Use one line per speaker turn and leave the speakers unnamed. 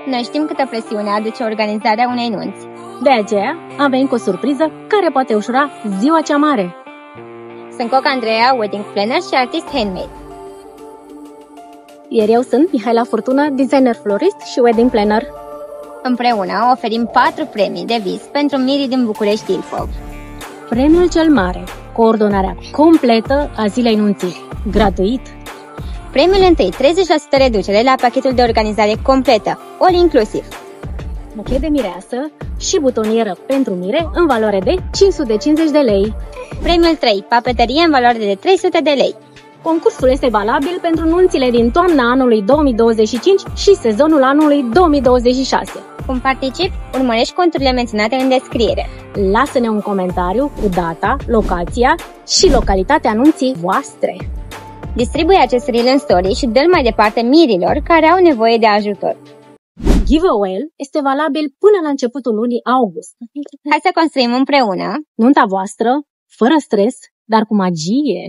Noi știm câtă presiune aduce organizarea unei nunți.
De aceea am venit cu o surpriză care poate ușura ziua cea mare.
Sunt Coca Andreea, wedding planner și artist handmade.
Iar eu sunt Mihaela Furtună, designer florist și wedding planner.
Împreună oferim 4 premii de vis pentru mirii din București Ilfov.
Premiul cel mare, coordonarea completă a zilei nunții, gratuit.
Premiul întâi, 30% reducere la pachetul de organizare completă, all inclusiv.
Buchet de mireasă și butonieră pentru mire în valoare de 550 de lei.
Premiul 3, papeterie în valoare de 300 de lei.
Concursul este valabil pentru nunțile din toamna anului 2025 și sezonul anului 2026.
Cum participi? Urmărești conturile menționate în descriere.
Lasă-ne un comentariu cu data, locația și localitatea anunții voastre.
Distribuie acest reel în story și dă-l mai departe mirilor care au nevoie de ajutor.
Giveaway-ul este valabil până la începutul lunii august.
Hai să construim împreună
nunta voastră, fără stres, dar cu magie.